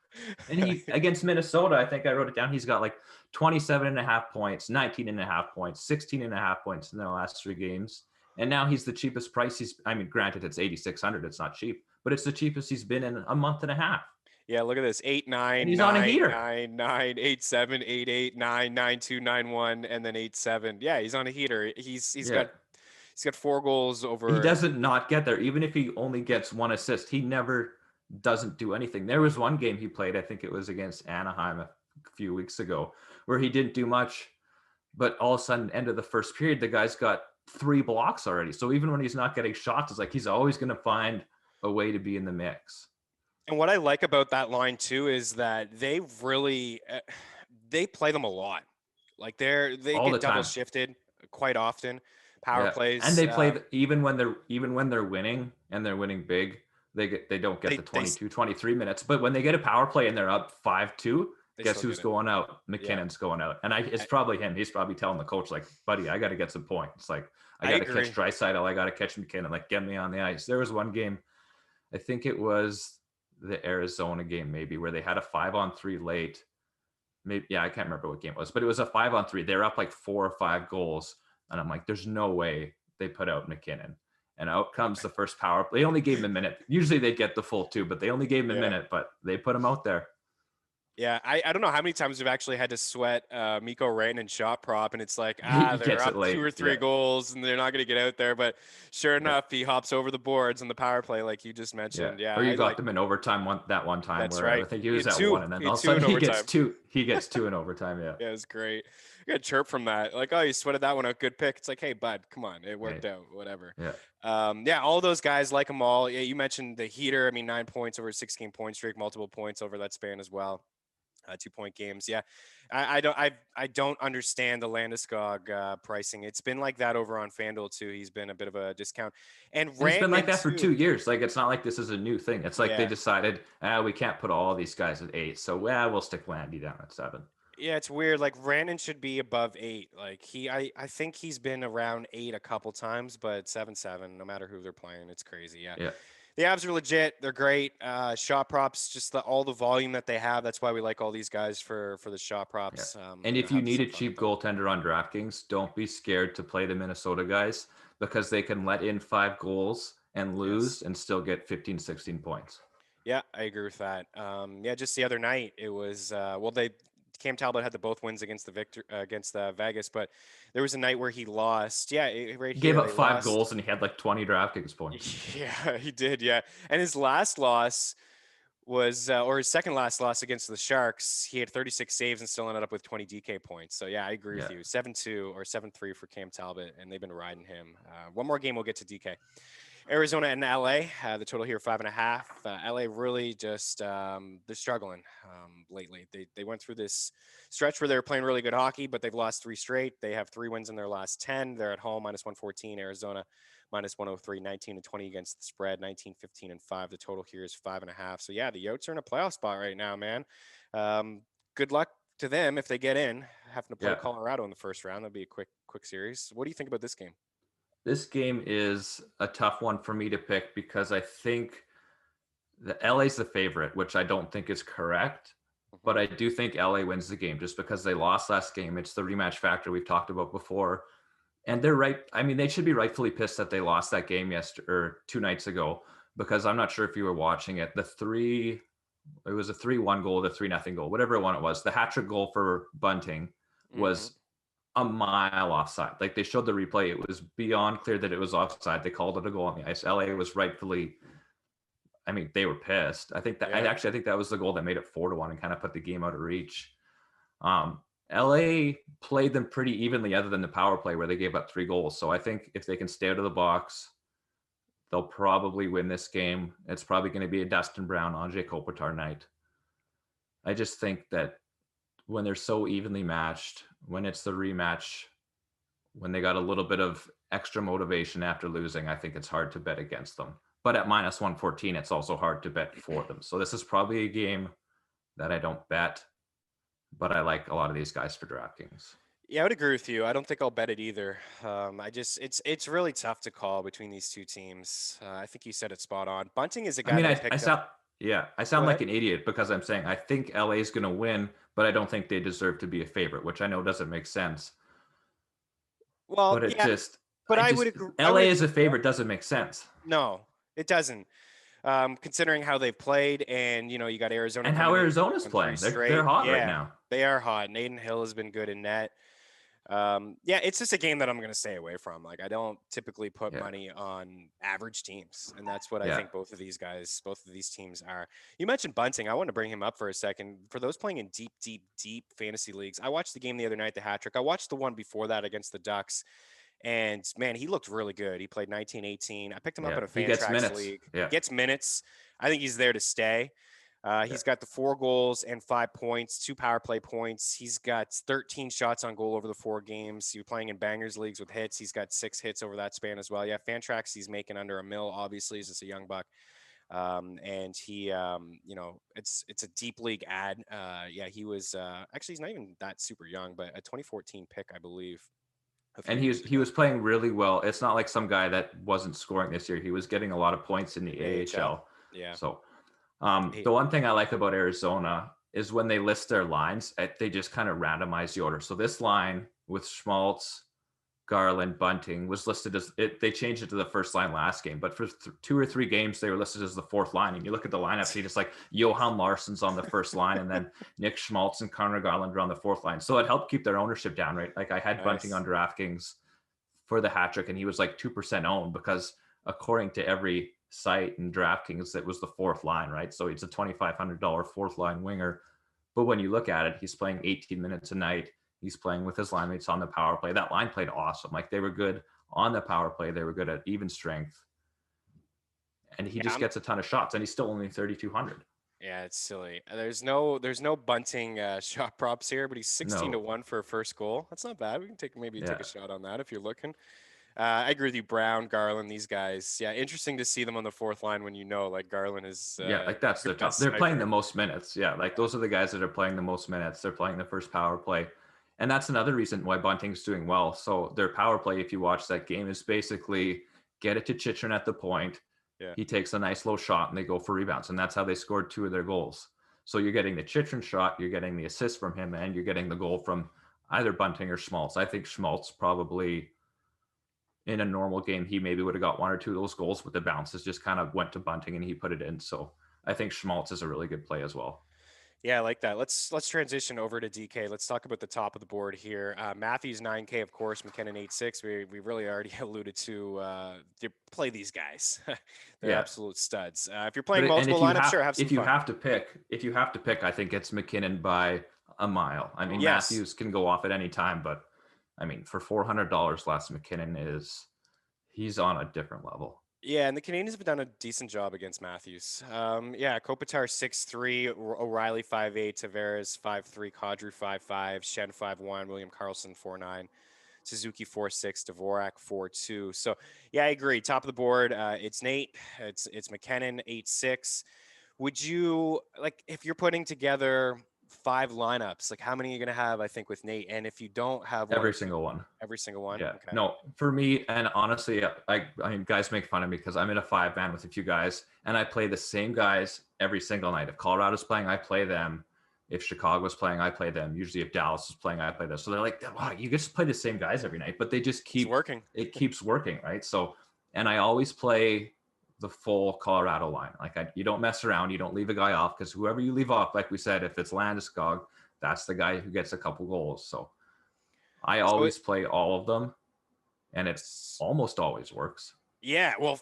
And he against Minnesota, I think I wrote it down. He's got like 27.5 points, 19.5 points, 16.5 points in their last 3 games. And now he's the cheapest price. I mean, granted, it's 8,600. It's not cheap, but it's the cheapest he's been in a month and a half. Yeah, look at this. 8-9, And he's on a heater. 9-9, 8-7, 8-8, 9-9-2, 9-1, and then 8-7. Yeah, he's on a heater. He's got 4 goals over. He doesn't not get there. Even if he only gets 1 assist, he never doesn't do anything. There was one game he played, I think it was against Anaheim a few weeks ago, where he didn't do much, but all of a sudden, end of the first period, the guy's got 3 blocks already. So even when he's not getting shots, it's like he's always going to find a way to be in the mix. And what I like about that line too is that they really they play them a lot. Like they All get the double time. shifted quite often. Power plays, and they play even when they're winning and they're winning big. They don't get the 22, 23 minutes. But when they get a power play and they're up 5-2, guess who's going out? McKinnon's going out. And it's probably him. He's probably telling the coach, like, buddy, I got to get some points. Like, I got to catch Draisaitl. I got to catch McKinnon. Like, get me on the ice. There was one game, I think it was the Arizona game maybe, where they had a 5-on-3 late. Maybe, yeah, I can't remember what game it was, but it was a 5-on-3. They're up like 4 or 5 goals. And I'm like, there's no way they put out McKinnon. And out comes the first power play. They only gave him a minute. Usually they get the full 2, but they only gave him a minute, but they put him out there. Yeah, I don't know how many times we've actually had to sweat Mikko Rantanen shot prop, and it's like, they're up 2 or 3 goals, and they're not going to get out there. But sure enough, he hops over the boards on the power play, like you just mentioned. Yeah, or you got them in overtime that one time. That's where right. I think he was at 1, and then all of a sudden he gets 2 in overtime. Yeah, yeah, it's great. I got a chirp from that. Like, oh, you sweated that one out. Good pick. It's like, hey, bud, come on, it worked out. Whatever. Yeah. All those guys, like them all. Yeah, you mentioned the heater. I mean, 9 points over a 16 point streak, multiple points over that span as well. 2-point games. Yeah. I don't understand the Landeskog pricing. It's been like that over on FanDuel too. He's been a bit of a discount. And it's been like that for 2 years. Like, it's not like this is a new thing. It's like they decided, we can't put all these guys at 8. So we'll stick Landy down at 7. Yeah, it's weird. Like, Rantanen should be above 8. Like, I think he's been around 8 a couple times, but 7-7, no matter who they're playing. It's crazy. Yeah. The Avs are legit. They're great. Shot props, just all the volume that they have. That's why we like all these guys for the shot props. Yeah. And if you need a cheap goaltender on DraftKings, don't be scared to play the Minnesota guys, because they can let in 5 goals and lose and still get 15, 16 points. Yeah, I agree with that. Just the other night, it was Cam Talbot had the both wins against Vegas, but there was a night where he lost. Yeah, he gave up 5 goals and he had like 20 DraftKings points. Yeah, he did. Yeah, and his last loss was, or his second last loss against the Sharks. He had 36 saves and still ended up with 20 DK points. So yeah, I agree with you. 7-2 or 7-3 for Cam Talbot, and they've been riding him. One more game, we'll get to DK. Arizona and LA, the total here 5.5. LA really just they're struggling lately. They went through this stretch where they were playing really good hockey, but they've lost 3 straight. They have 3 wins in their last 10. They're at home -114. Arizona -103, 19-20 against the spread, 19-15-5. The total here is 5.5. So yeah, the Yotes are in a playoff spot right now, man. Good luck to them if they get in. Having to play Colorado in the first round. That'd be a quick series. What do you think about this game? This game is a tough one for me to pick, because I think the LA's the favorite, which I don't think is correct, but I do think LA wins the game just because they lost last game. It's the rematch factor we've talked about before. And they're right. I mean, they should be rightfully pissed that they lost that game 2 nights ago, because I'm not sure if you were watching it. It was a 3-1 goal, the 3-0 goal, whatever one it was. The hat-trick goal for Bunting was a mile offside. Like, they showed the replay. It was beyond clear that it was offside. They called it a goal on the ice. LA was rightfully I mean, they were pissed. I think Yeah. I think that was the goal that made it 4-1 and kind of put the game out of reach. LA played them pretty evenly other than the power play where they gave up 3 goals. So I think if they can stay out of the box, they'll probably win this game. It's probably going to be a Dustin Brown, Anze Kopitar night. I just think that when they're so evenly matched, when it's the rematch, when they got a little bit of extra motivation after losing, I think it's hard to bet against them. But at minus 114, it's also hard to bet for them. So this is probably a game that I don't bet, but I like a lot of these guys for DraftKings. Yeah, I would agree with you. I don't think I'll bet it either. It's really tough to call between these two teams. I think you said it spot on. Bunting is a guy that I picked up. I sound like an idiot because I'm saying I think LA is going to win, but I don't think they deserve to be a favorite, which I know doesn't make sense. Well, but it yeah, just, but I would just agree. LA as a favorite doesn't make sense. No, it doesn't. Considering how they've played, and you got Arizona and how Arizona's playing. They're hot right now. They are hot. Nathan Hill has been good in net. Yeah, it's just a game that I'm going to stay away from. Like, I don't typically put money on average teams, and that's what I think both of these teams are. You mentioned Bunting. I want to bring him up for a second. For those playing in deep fantasy leagues, I watched the game the other night, the hat trick. I watched the one before that against the Ducks, and man, he looked really good. He played 19-18. I picked him up in a Fantrax league. Yeah. He gets minutes. I think he's there to stay. He's got the 4 goals and 5 points, 2 power play points. He's got 13 shots on goal over the 4 games. You're playing in bangers leagues with hits. He's got 6 hits over that span as well. Yeah, Fantrax, he's making under $1 million. Obviously, he's just a young buck. And he, it's a deep league ad. He was actually, he's not even that super young, but a 2014 pick, I believe. And he was playing really well. It's not like some guy that wasn't scoring this year. He was getting a lot of points in the AHL. Yeah. So the one thing I like about Arizona is when they list their lines, they just kind of randomize the order. So this line with Schmaltz, Garland, Bunting was listed as they changed it to the first line last game, but for 2 or 3 games they were listed as the 4th line. And you look at the lineup, you just like Johan Larsson's on the first line, and then Nick Schmaltz and Connor Garland are on the 4th line. So it helped keep their ownership down, right? Like I had Bunting on DraftKings for the hat trick, and he was like 2% owned because according to every site and DraftKings, it was the 4th line, right? So it's a $2,500 4th line winger. But when you look at it, he's playing 18 minutes a night. He's playing with his line mates on the power play. That line played awesome. Like they were good on the power play. They were good at even strength. And he just gets a ton of shots, and he's still only 3,200. Yeah, it's silly. There's no Bunting shot props here, but he's 16-1 for a first goal. That's not bad. We can take a shot on that if you're looking. I agree with you, Brown, Garland, these guys. Yeah, interesting to see them on the 4th line when like Garland is. Like that's their top. They're playing the most minutes. Yeah, like those are the guys that are playing the most minutes. They're playing the first power play. And that's another reason why Bunting's doing well. So their power play, if you watch that game, is basically get it to Chychrun at the point. Yeah. He takes a nice low shot and they go for rebounds. And that's how they scored 2 of their goals. So you're getting the Chychrun shot, you're getting the assist from him, and you're getting the goal from either Bunting or Schmaltz. I think Schmaltz probably in a normal game, he maybe would have got 1 or 2 of those goals, but the bounces just kind of went to Bunting and he put it in. So I think Schmaltz is a really good play as well. Yeah, I like that. Let's transition over to DK. Let's talk about the top of the board here. Matthews 9K, of course. McKinnon 8.6. We really already alluded to you play these guys. They're absolute studs. If you're playing multiple lineups, sure, have some fun. If you have to pick, I think it's McKinnon by a mile. I mean, Matthews can go off at any time, but I mean, for $400 less, McKinnon he's on a different level. Yeah, and the Canadians have done a decent job against Matthews. Kopitar 6'3", O'Reilly 5'8", Tavares 5'3", Kadri 5'5", Shen 5'1", William Karlsson 4'9", Suzuki 4'6", Dvorak 4'2". So yeah, I agree. Top of the board, it's Nate, it's McKinnon 8'6". Would you if you're putting together 5 lineups, like how many are you going to have, I think, with Nate? And if you don't have every single one. Yeah. Okay. No, for me, and honestly, I mean, guys make fun of me because I'm in a 5-man with a few guys and I play the same guys every single night. If Colorado's playing, I play them. If Chicago's playing, I play them. Usually if Dallas is playing, I play them. So they're like, wow, you just play the same guys every night, but they just keep working. It keeps working. Right. So, and I always play the full Colorado line. You don't mess around. You don't leave a guy off, because whoever you leave off, like we said, if it's Landeskog, that's the guy who gets a couple goals. So I always play all of them, and it almost always works. Yeah, well,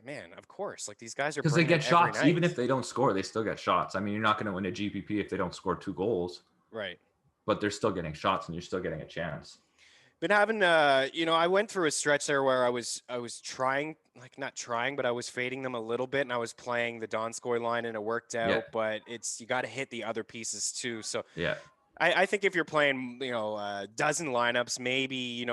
man, of course. Like these guys are Because they bringing get it every shots. Even night. if they don't score, they still get shots. I mean, you're not going to win a GPP if they don't score 2 goals, Right. but they're still getting shots and you're still getting a chance. Been having I went through a stretch there where I was trying, like not trying, but I was fading them a little bit and I was playing the Donskoy line and it worked Yeah. out, but you got to hit the other pieces too. So Yeah. I think if you're playing, a dozen lineups, maybe,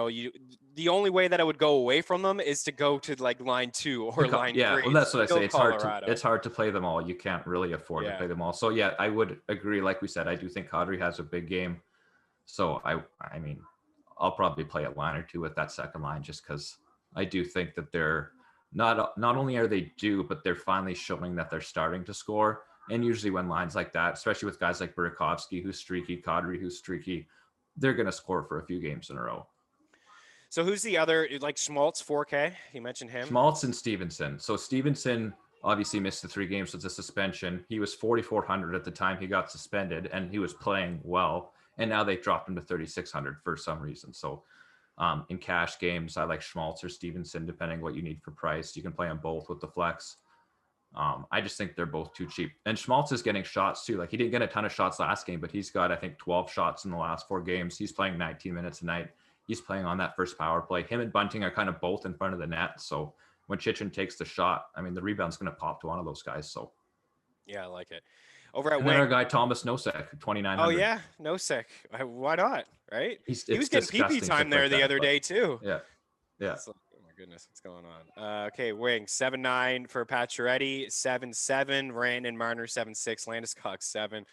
the only way that I would go away from them is to go to like line 2 or line 3. Well, that's what I Still say. Colorado. It's hard to play them all. You can't really afford to play them all. So yeah, I would agree. Like we said, I do think Kadri has a big game. So I mean, I'll probably play a line or two with that second line just because I do think that they're not only are they due, but they're finally showing that they're starting to score. And usually when lines like that, especially with guys like Burakovsky, who's streaky, Kadri, who's streaky, they're going to score for a few games in a row. So who's the other, like Schmaltz, 4K? You mentioned him. Schmaltz and Stevenson. So Stevenson obviously missed the 3 games with the suspension. He was 4,400 at the time he got suspended, and he was playing well. And now they dropped him to 3,600 for some reason. So in cash games, I like Schmaltz or Stevenson, depending what you need for price. You can play them both with the flex. I just think they're both too cheap. And Schmaltz is getting shots too. Like he didn't get a ton of shots last game, but he's got, I think, 12 shots in the last 4 games. He's playing 19 minutes a night. He's playing on that first power play. Him and Bunting are kind of both in front of the net. So when Chychrun takes the shot, I mean, the rebound's going to pop to one of those guys. So yeah, I like it. Over at our guy, Thomas Nosek, 2,900. Oh yeah, Nosek. Why not? Right? He was getting PP time there the other day too. Yeah. Yeah. Oh my goodness, what's going on? Okay, wing 7-9 for Pacioretty, 7-7. Brandon Marner 7-6. Landeskog 7.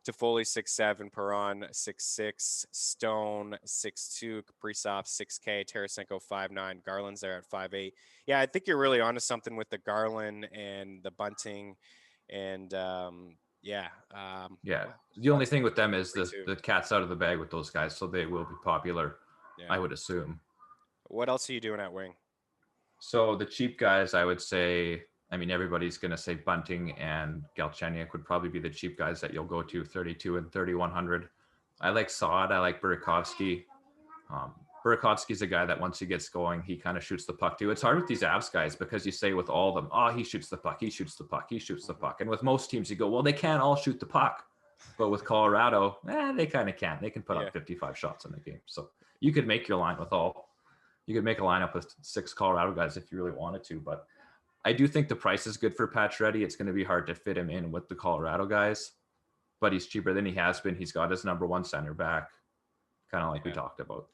Toffoli 6-7. Perron 6-6. Stone 6-2. Kaprizov 6K. Tarasenko 5-9. Garland's there at 5-8. Yeah, I think you're really onto something with the Garland and the Bunting, and yeah. The only thing with them is the cat's out of the bag with those guys, so they will be popular. Yeah. I would assume. What else are you doing at wing? So the cheap guys, I would say, I mean, everybody's going to say Bunting and Galchenyuk would probably be the cheap guys that you'll go to, 32 and 3,100. I like Saad. I like Burakovsky. Burakovsky's a guy that once he gets going, he kind of shoots the puck too. It's hard with these Avs guys because you say with all of them, oh, he shoots the puck, he shoots the puck, he shoots the puck. And with most teams, you go, well, they can't all shoot the puck. But with Colorado, they kind of can. They can put up 55 shots in the game. So you could make your line with all. You could make a lineup with 6 Colorado guys if you really wanted to. But I do think the price is good for Pacioretty. It's going to be hard to fit him in with the Colorado guys. But he's cheaper than he has been. He's got his number 1 center back, kind of like we talked about.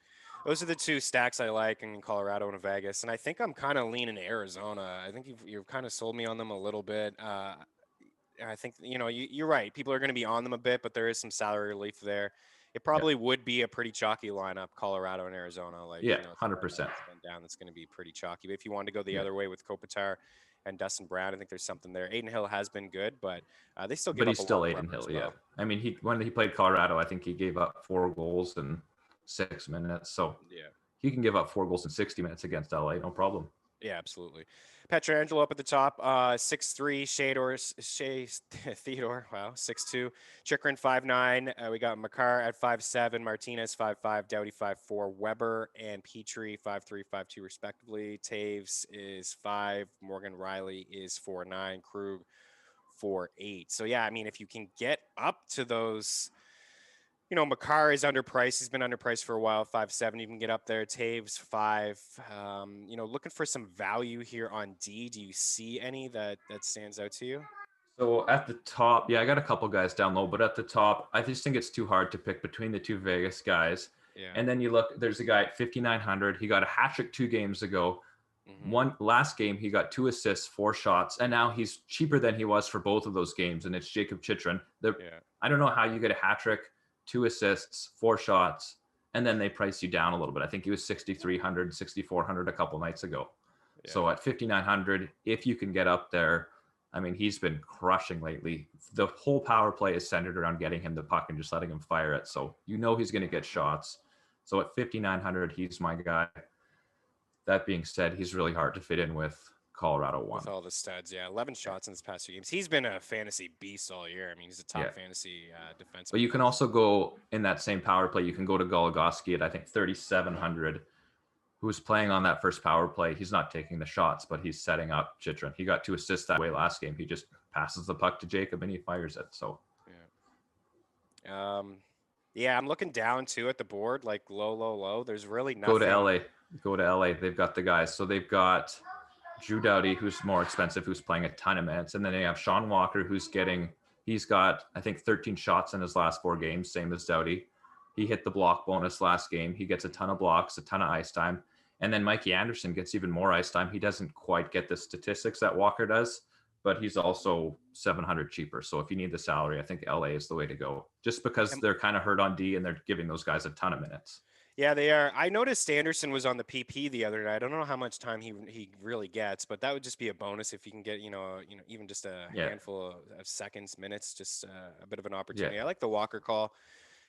Those are the 2 stacks I like in Colorado and Vegas. And I think I'm kind of leaning Arizona. I think you've kind of sold me on them a little bit. I think, you're right. People are going to be on them a bit, but there is some salary relief there. It probably would be a pretty chalky lineup, Colorado and Arizona. 100%. Down, that's going to be pretty chalky. But if you want to go the other way with Kopitar and Dustin Brown, I think there's something there. Aiden Hill has been good, but they still give up. But he's still Aiden Hill, well. I mean, when he played Colorado, I think he gave up 4 goals in 6 minutes. So he can give up 4 goals in 60 minutes against LA, no problem. Yeah, absolutely. Pietrangelo up at the top, 6'3", Shea Theodore, wow, 6'2", Chychrun 5'9", we got Makar at 5'7", Martinez 5'5", Doughty 5'4", Weber and Petrie 5'3", 5'2", respectively. Taves is 5, Morgan Riley is 4'9", Krug 4'8". So yeah, I mean, if you can get up to those. Makar is underpriced. He's been underpriced for a while, 5'7". You can get up there. Taves 5. Looking for some value here on D. Do you see any that stands out to you? So at the top, I got a couple guys down low, but at the top, I just think it's too hard to pick between the 2 Vegas guys. Yeah. And then you look, there's a guy at 5,900. He got a hat trick 2 games ago. One last game, he got 2 assists, 4 shots, and now he's cheaper than he was for both of those games. And it's Jacob Chychrun. I don't know how you get a hat trick, 2 assists, 4 shots, and then they price you down a little bit. I think he was 6,300, 6,400 a couple nights ago. Yeah. So at 5,900, if you can get up there, I mean, he's been crushing lately. The whole power play is centered around getting him the puck and just letting him fire it. So he's going to get shots. So at 5,900, he's my guy. That being said, he's really hard to fit in with Colorado 1. With all the studs, 11 shots in his past 2 games. He's been a fantasy beast all year. I mean, he's a top fantasy defenseman. But you can also go in that same power play. You can go to Goligoski at, I think, 3,700. who's playing on that first power play. He's not taking the shots, but he's setting up Chychrun. He got 2 assists that way last game. He just passes the puck to Jacob and he fires it. So yeah. Yeah, I'm looking down too at the board, like low. There's really nothing. Go to LA. They've got the guys. So they've got Drew Doughty, who's more expensive, who's playing a ton of minutes. And then they have Sean Walker, he's got, I think, 13 shots in his last 4 games, same as Doughty. He hit the block bonus last game. He gets a ton of blocks, a ton of ice time. And then Mikey Anderson gets even more ice time. He doesn't quite get the statistics that Walker does, but he's also $700 cheaper. So if you need the salary, I think LA is the way to go, just because they're kind of hurt on D and they're giving those guys a ton of minutes. Yeah, they are. I noticed Anderson was on the PP the other night. I don't know how much time he really gets, but that would just be a bonus if you can get, even just a handful of seconds, minutes, just a bit of an opportunity. Yeah. I like the Walker call.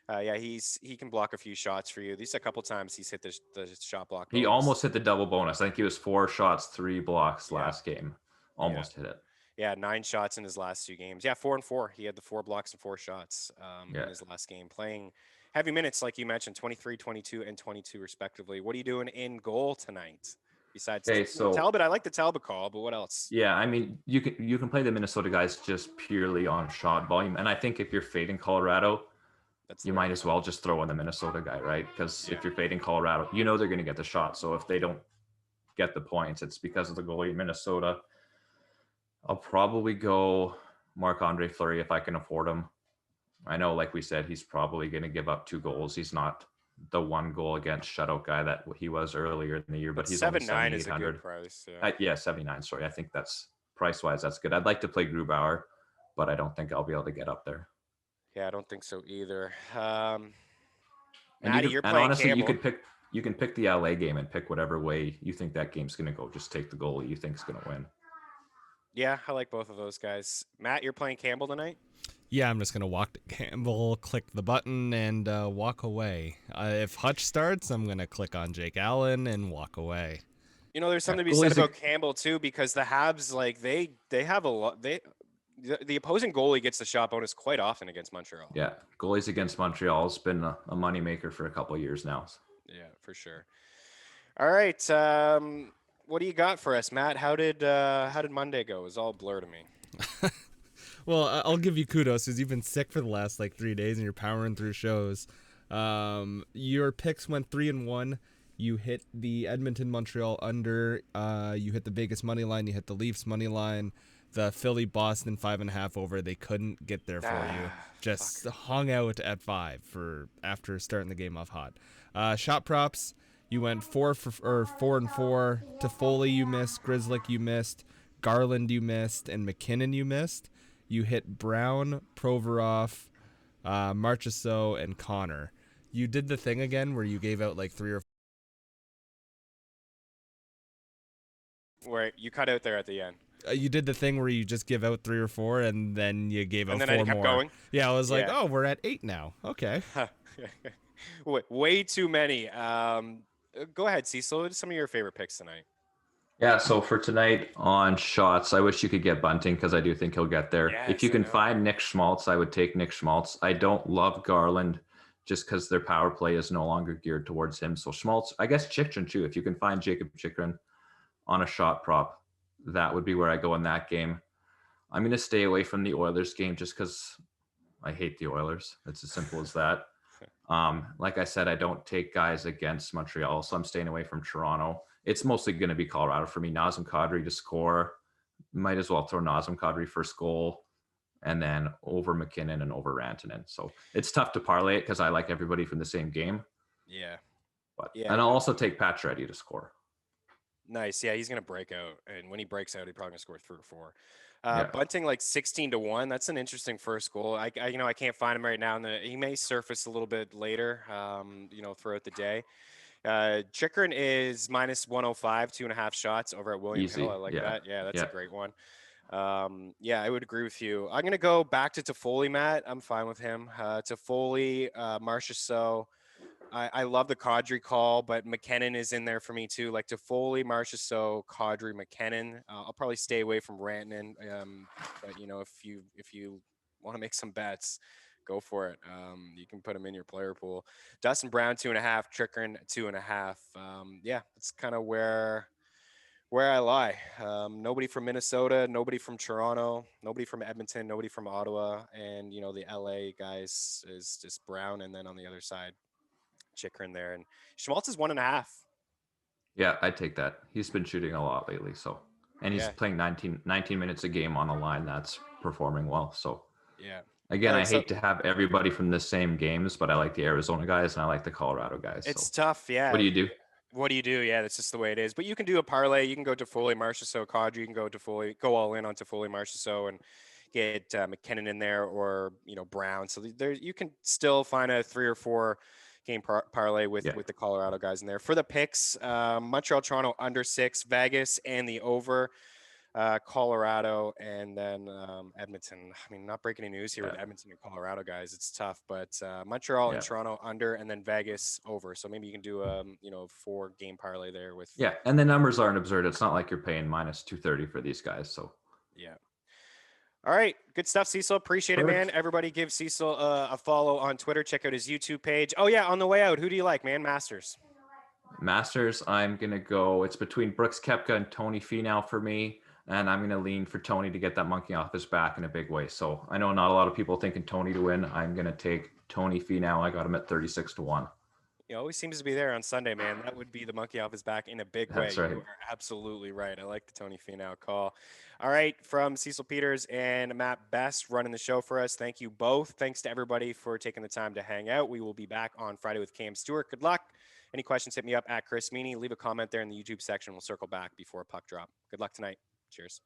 He can block a few shots for you. These a couple times he's hit the shot block bonus. He almost hit the double bonus. I think he was 4 shots, 3 blocks last game. Almost hit it. Yeah, 9 shots in his last 2 games. Yeah, 4 and 4. He had the 4 blocks and 4 shots in his last game. Playing heavy minutes, like you mentioned, 23, 22, and 22 respectively. What are you doing in goal tonight? Besides Talbot, I like the Talbot call, but what else? Yeah, I mean, you can play the Minnesota guys just purely on shot volume. And I think if you're fading Colorado, you might as well just throw in the Minnesota guy, right? Because if you're fading Colorado, they're going to get the shot. So if they don't get the points, it's because of the goalie in Minnesota. I'll probably go Marc-Andre Fleury if I can afford him. I know, like we said, he's probably going to give up 2 goals. He's not the 1 goal against shutout guy that he was earlier in the year, but he's 7.9 is a good price. Yeah, 79. Sorry, I think that's price-wise, that's good. I'd like to play Grubauer, but I don't think I'll be able to get up there. Yeah, I don't think so either. Maddie, you're playing honestly, Campbell. You can pick the LA game and pick whatever way you think that game's going to go. Just take the goalie you think's going to win. Yeah, I like both of those guys. Matt, you're playing Campbell tonight? Yeah, I'm just going to walk to Campbell, click the button, and walk away. If Hutch starts, I'm going to click on Jake Allen and walk away. There's something to be said about Campbell, too, because the Habs, they have a lot. The opposing goalie gets the shot bonus quite often against Montreal. Yeah, goalies against Montreal has been a moneymaker for a couple of years now. Yeah, for sure. All right. What do you got for us, Matt? How did Monday go? It was all blur to me. Well, I'll give you kudos because you've been sick for the last 3 days and you're powering through shows. Your picks went 3-1. You hit the Edmonton Montreal under. You hit the Vegas money line. You hit the Leafs money line. The Philly Boston 5.5 over. They couldn't get there for you. Just hung out at 5 after starting the game off hot. Shot props. You went 4 and 4. Toffoli you missed. Grzelcyk you missed. Garland you missed, and McKinnon you missed. You hit Brown, Provorov, Marchessault, and Connor. You did the thing again where you gave out 3 or 4. Where you cut out there at the end. You did the thing where you just give out 3 or 4, and then you gave out 4 more. And then I kept going? Yeah, I was like, oh, we're at 8 now. Okay. Way too many. Go ahead, Cecil. What are some of your favorite picks tonight? Yeah, so for tonight on shots, I wish you could get Bunting because I do think he'll get there. Yes, if you can find Nick Schmaltz, I would take Nick Schmaltz. I don't love Garland just because their power play is no longer geared towards him. So Schmaltz, I guess Chychrun too. If you can find Jacob Chychrun on a shot prop, that would be where I go in that game. I'm going to stay away from the Oilers game just because I hate the Oilers. It's as simple as that. Like I said, I don't take guys against Montreal, so I'm staying away from Toronto. It's mostly going to be Colorado for me. Nazem Kadri to score. Might as well throw Nazem Kadri first goal and then over McKinnon and over Rantanen. So it's tough to parlay it because I like everybody from the same game. Yeah. And I'll also take Pacioretty to score. Nice. Yeah, he's going to break out. And when he breaks out, he's probably going to score 3 or 4. Bunting 16-1. That's an interesting first goal. I can't find him right now. He may surface a little bit later, throughout the day. Chychrun is minus 105, 2.5 shots over at William Hill. I like that. Yeah, that's a great one. I would agree with you. I'm going to go back to Toffoli, Matt. I'm fine with him. Toffoli, Marchessault. I love the Kadri call, but McKinnon is in there for me too. Like Toffoli, Marchessault, Kadri, McKinnon. I'll probably stay away from Rantanen. But if you want to make some bets, go for it. You can put him in your player pool. Dustin Brown 2.5, Chikrin 2.5. Yeah, it's kind of where I lie. Nobody from Minnesota, nobody from Toronto, nobody from Edmonton, nobody from Ottawa, and the LA guys is just Brown, and then on the other side, Chikrin there, and Schmaltz is 1.5. Yeah, I'd take that. He's been shooting a lot lately, and he's playing 19 minutes a game on a line that's performing well. So yeah. Again, I hate to have everybody from the same games, but I like the Arizona guys and I like the Colorado guys. It's tough, yeah. What do you do? What do you do? Yeah, that's just the way it is. But you can do a parlay. You can go Toffoli, Marchessault, Kadri. You can go all in on Toffoli, Marchessault, and get McKinnon in there, or Brown. So there you can still find a 3 or 4 game parlay with the Colorado guys in there. For the picks, Montreal, Toronto under 6, Vegas and the over. Colorado, and then Edmonton. I mean, not breaking any news here with Edmonton and Colorado guys. It's tough, but Montreal and Toronto under, and then Vegas over. So maybe you can do a 4 game parlay there with. Yeah, and the numbers aren't absurd. It's not like you're paying minus 230 for these guys. So yeah. All right, good stuff, Cecil. Appreciate it, man. Everybody give Cecil a follow on Twitter. Check out his YouTube page. Oh yeah, on the way out, who do you like, man? Masters, I'm gonna go. It's between Brooks Koepka and Tony Finau for me. And I'm going to lean for Tony to get that monkey off his back in a big way. So I know not a lot of people thinking Tony to win. I'm going to take Tony Finau. I got him at 36-1. He always seems to be there on Sunday, man. That would be the monkey off his back in a big way. That's right. You are absolutely right. I like the Tony Finau call. All right, from Cecil Peters and Matt Best running the show for us. Thank you both. Thanks to everybody for taking the time to hang out. We will be back on Friday with Cam Stewart. Good luck. Any questions, hit me up at Chris Meaney. Leave a comment there in the YouTube section. We'll circle back before a puck drop. Good luck tonight. Cheers.